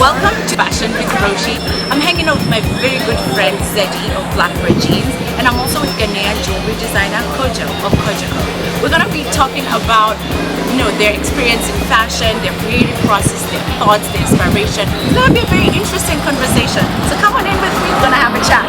Welcome to Fashion with Roshi. I'm hanging out with my very good friend Zeddie of BlackBird Jeans, and I'm also with Ghanaian jewelry designer Kojo of KojoCode. We're gonna be talking about, their experience in fashion, their creative process, their thoughts, their inspiration. It's gonna be a very interesting conversation. So come on in with me. We're gonna have a chat.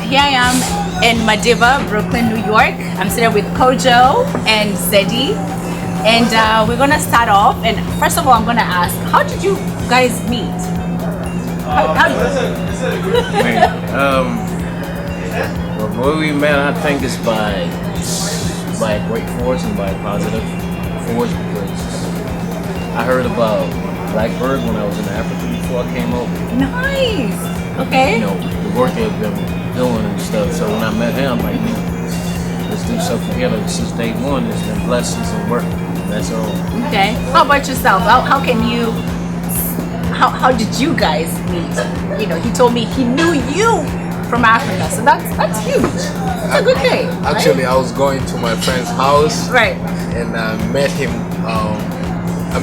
Here I am in Madiba, Brooklyn, New York. I'm sitting with Kojo and Zeddie, and we're gonna start off. And first of all, I'm gonna ask, how did you guys meet? Well, the way we met, I think, is by great force and by positive force, because I heard about BlackBird when I was in Africa before I came over. Nice. Okay. The work they've been doing and stuff. So when I met him, I'm like, let's do something together. Since day one, it's been blessings and work. That's all. Okay. How about yourself? How did you guys meet? He told me he knew you from Africa, so that's huge. It's a good thing. Actually, right? I was going to my friend's house, right, and I met him.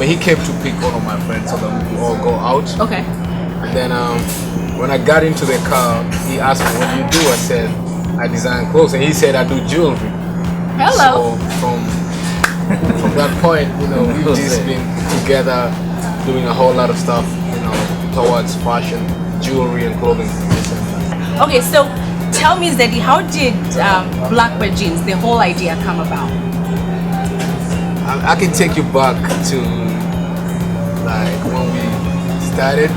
He came to pick one of my friends so that we could all go out. Okay. And then when I got into the car, he asked me, "What do you do?" I said, "I design clothes," and he said, "I do jewelry." Hello. So from that point, we've just been together doing a whole lot of stuff, towards fashion, jewelry, and clothing. Okay, so tell me, Zeddie, how did BlackBird Jeans, the whole idea, come about? I can take you back to like when we started.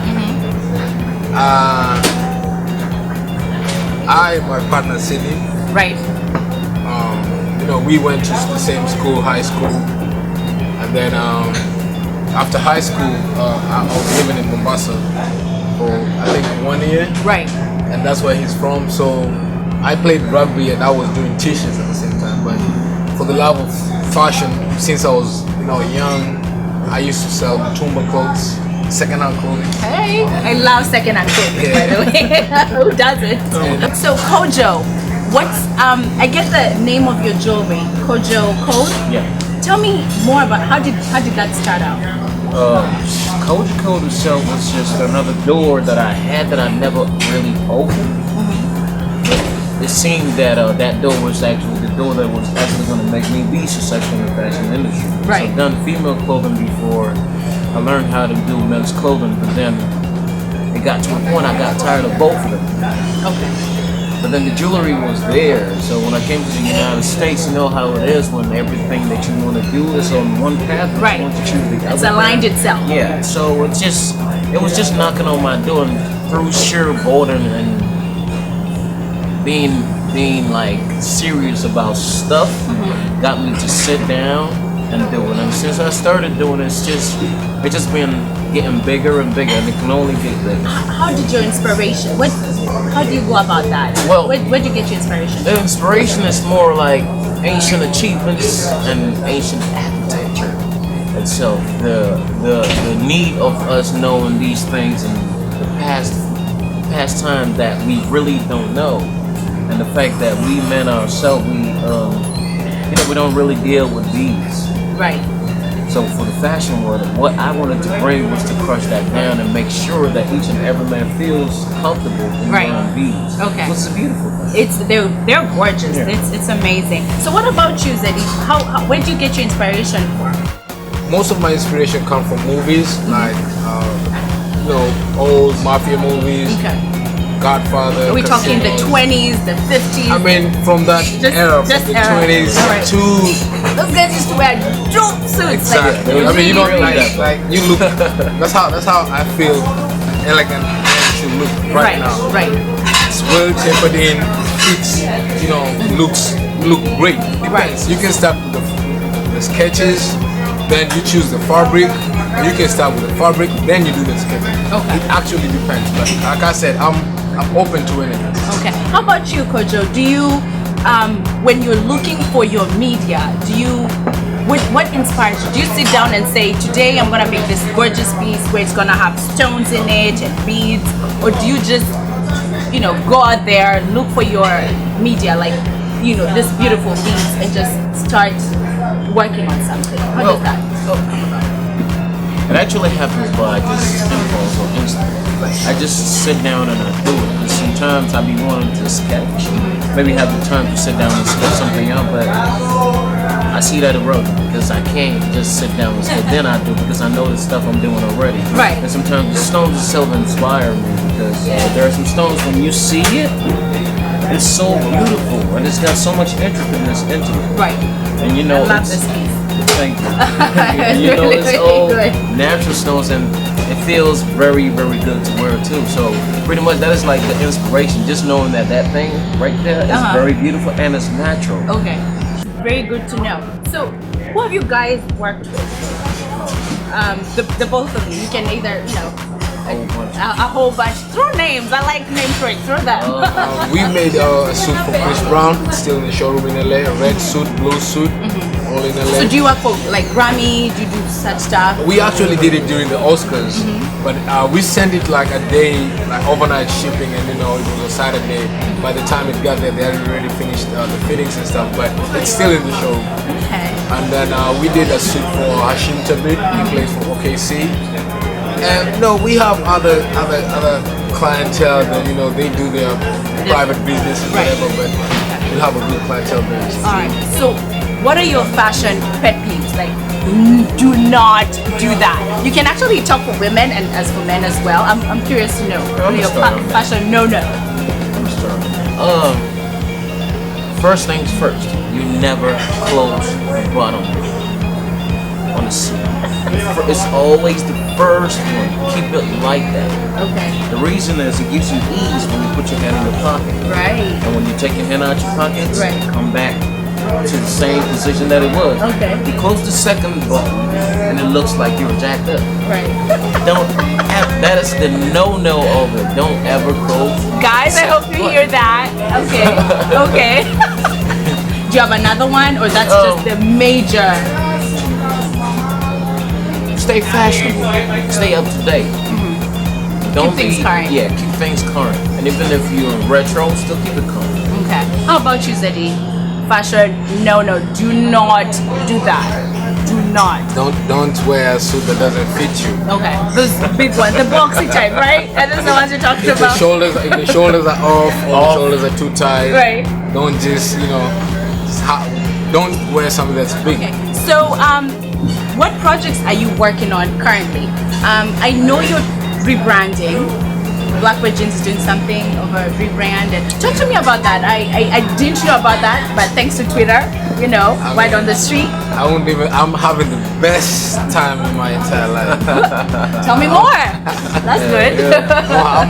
I and my partner Zeddie, right? We went to the same school, high school, and then after high school, I was living in Mombasa for I think 1 year, right? And that's where he's from. So I played rugby and I was doing t-shirts at the same time. But for the love of fashion, since I was young, I used to sell Tumba clothes. Second-hand clothing. Hey, I love second-hand clothing, by the way. Who doesn't? So Kojo, what's I get the name of your jewelry, KojoCode. Yeah. Tell me more about how did that start out? KojoCode itself was just another door that I had that I never really opened. It seemed that that door was actually the door that was actually going to make me be successful in the fashion industry. Right. So I've done female clothing before. I learned how to do men's clothing, but then it got to a point I got tired of both of them. Okay. But then the jewelry was there, so when I came to the United States, you know how it is when everything that you want to do is on one path, and right? You want to choose the it's other aligned path. itself. Yeah, so it was just knocking on my door, and through sheer boredom and being like serious about stuff, got me to sit down and do it. And since I started doing it, it's just been getting bigger and bigger, and it can only get bigger. How did your inspiration? How do you go about that? Well, where did you get your inspiration? The inspiration is more like ancient achievements and ancient architecture itself. The need of us knowing these things in the past time that we really don't know, and the fact that we men ourselves, we don't really deal with these. Right. So for the fashion world, what I wanted to bring was to crush that down and make sure that each and every man feels comfortable in wearing beads. Okay. Which is a beautiful thing. They're gorgeous. Yeah. It's amazing. So what about you, Zeddie? Where do you get your inspiration from? Most of my inspiration comes from movies, like old mafia movies. Okay. Godfather. Are we talking the 20s, the 50s? I mean, from that era, from the 20s to those guys used to wear dope suits. Exactly. Like, you look. That's how I feel elegant and should look right now. Right. It's well tapered in. It's look great. Right. You can start with the sketches, then you choose the fabric. You can start with the fabric, then you do the sketches. Okay. It actually depends. But like I said, I'm open to anything. Okay. How about you, Kojo? Do you, when you're looking for your media, do you what inspires you? Do you sit down and say, today I'm gonna make this gorgeous piece where it's gonna have stones in it and beads, or do you just, you know, go out there, look for your media, like, you know, this beautiful piece, and just start working on something? How does that come about? It actually happens by just impulse or instinct. I just sit down and I do it. And sometimes I be wanting to sketch, maybe have the time to sit down and sketch something out, but I see that eroding because I can't just sit down and sketch. Then I do because I know the stuff I'm doing already. Right. And sometimes the stones itself inspire me because there are some stones when you see it, it's so beautiful and it's got so much intricateness into it. Right. And you know, I love this piece. Thank you. And you know, it's all natural stones and it feels very, very good to wear too. So pretty much that is like the inspiration. Just knowing that that thing right there is very beautiful and it's natural. Okay, very good to know. So who have you guys worked with? The both of you. You can either, you know, a whole bunch. Throw names. I like names for it. Throw them. We made a suit for Chris Brown. It's still in the showroom in LA. A red suit, blue suit. All in LA. So do you work for like Grammy? Do you do such stuff? We actually did it during the Oscars, but we sent it like a day, like overnight shipping, and you know it was a Saturday. By the time it got there, they had already finished the fittings and stuff, but it's still in the showroom. Okay. And then we did a suit for Hashim Tabit. He plays for OKC. And no, we have other clientele that, you know, they do their private business and whatever, but we have a good clientele base. All right. So what are your fashion pet peeves? Like, do not do that. You can actually talk for women and as for men as well. I'm curious to know. What are your fashion no-no? First things first, you never close the bottom on the suit. It's always the first one. Keep it like that. Okay. The reason is it gives you ease when you put your hand in your pocket. Right. And when you take your hand out your pockets, Right. come back to the same position that it was. Okay. You close the second button and it looks like you're jacked up. Right. That is the no-no of it. Don't ever close. Guys, I hope you hear that. Okay. Okay. Do you have another one, or that's just the major? Stay fashionable. Stay up to date. Don't Keep things current. Yeah, keep things current. And even if you're retro, still keep it current. Okay. How about you, Zeddie? Fashion, no, do not do that. Do not. Don't wear a suit that doesn't fit you. Okay. Those big ones, the boxy type, right? And those the ones you're talking If the about. shoulders are off or the shoulders are too tight, Right. don't just, you know, don't wear something that's big. Okay. So, what projects are you working on currently? I know you're rebranding. BlackBird Jeans is doing something of a rebrand. And talk to me about that. I didn't know about that, but thanks to Twitter, you know, right on the street. I'm having the best time in my entire life. Tell me more. That's good. Yeah.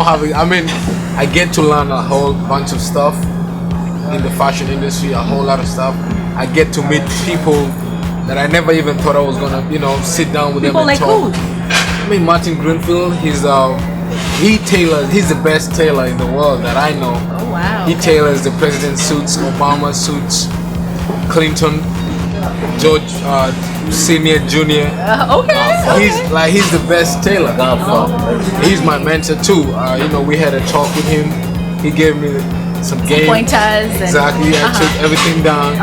I get to learn a whole bunch of stuff in the fashion industry, a whole lot of stuff. I get to meet people that I never even thought I was gonna, you know, sit down with People them and like talk. who? I mean, Martin Greenfield, he's the best tailor in the world that I know. Oh wow. He tailors the president's suits, Obama suits, Clinton, George Senior, Junior. Okay. He's the best tailor. He's my mentor too. You know, we had a talk with him. He gave me some game pointers. Exactly. I took everything down.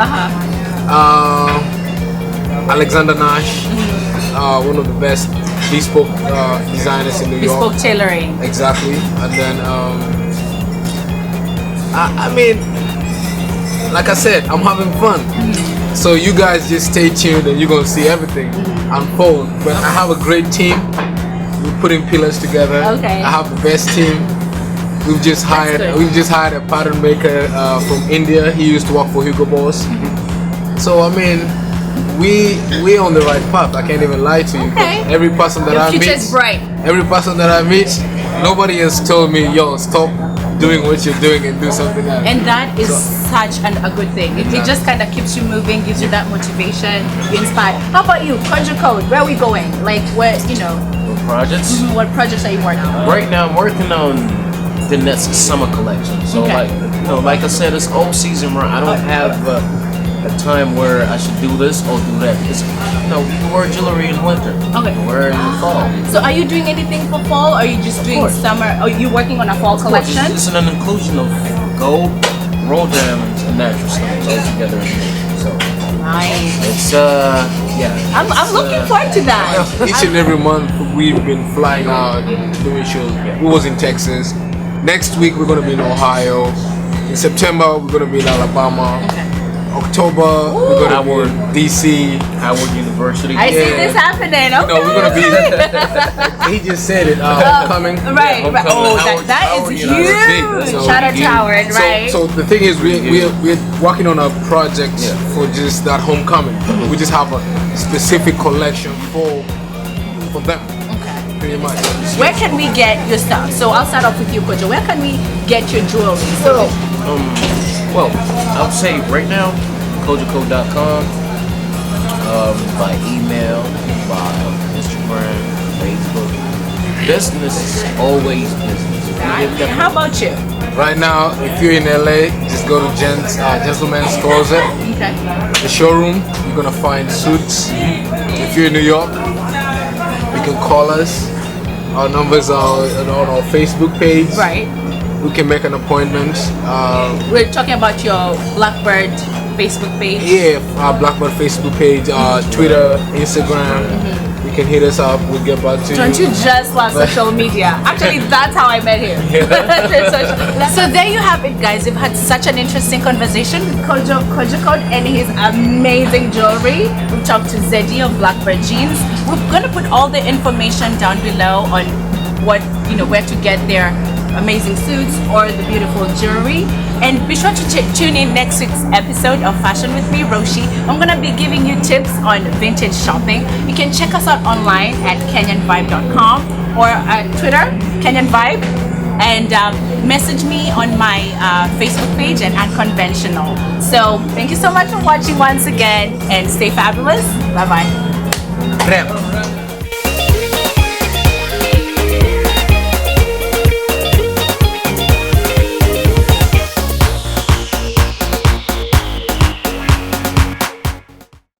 Alexander Nash, one of the best bespoke designers in New York. Bespoke tailoring. Exactly. And then I mean, like I said, I'm having fun. So you guys just stay tuned and you're gonna see everything unfold. But I have a great team. We're putting pillars together. Okay. I have the best team. We've just hired a pattern maker from India. He used to work for Hugo Boss. So I mean, we're on the right path. I can't even lie to you. Okay. Every person that I meet, future's bright. every person that I meet, nobody has told me, yo, stop doing what you're doing and do something else. And that is such a good thing. It just kind of keeps you moving, gives you that motivation, you inspire. How about you, KojoCode? Where are we going? Like, what, you know? Projects? What projects are you working on? Right now, I'm working on the next summer collection. So, Okay. like I said, it's all season round. I don't have a time where I should do this or do that. It's, you know, you can wear jewelry in winter. Okay. You can wear it in the fall. So are you doing anything for fall, or are you just doing course. summer? Are you working on a fall collection? It's an inclusion of gold, roll diamonds, and natural stones all together in there. So Nice. it's yeah. I'm looking forward to that. Each and every month we've been flying out doing shows. We was in Texas. Next week we're gonna be in Ohio. In September we're gonna be in Alabama. Okay. October we're gonna be in DC. Howard University. I see this happening. Okay. No, we're gonna be. He just said it. Homecoming. Right. Homecoming, Oh, Howard- that Howard is University. huge. So Shout out to Howard, right? So the thing is, we're working on a project for just that homecoming. We just have a specific collection for them. Okay. Pretty much. Where can we get your stuff? So I'll start off with you, Kojo. Where can we get your jewelry? So Well, I would say right now, KojoCode.com, by email, by Instagram, Facebook. Business is always business. how about you? Right now, if you're in LA, just go to Gentleman's Closet, Okay. the showroom. You're gonna find suits. If you're in New York, you can call us. Our numbers are on our Facebook page. Right. We can make an appointment. We're talking about your BlackBird Facebook page. Yeah, our BlackBird Facebook page, Twitter, Instagram. You can hit us up. We'll get back to you. Don't you just love social media? Actually, that's how I met him. So there you have it, guys. We've had such an interesting conversation with KojoCode and his amazing jewelry. We've talked to Zeddie of BlackBird Jeans. We're gonna put all the information down below on what, where to get their amazing suits or the beautiful jewelry. And be sure to tune in next week's episode of Fashion with me, Roshi. I'm gonna be giving you tips on vintage shopping. You can check us out online at KenyanVibe.com or at Twitter, KenyanVibe, and message me on my Facebook page and Unconventional. So thank you so much for watching once again, and stay fabulous. Bye bye.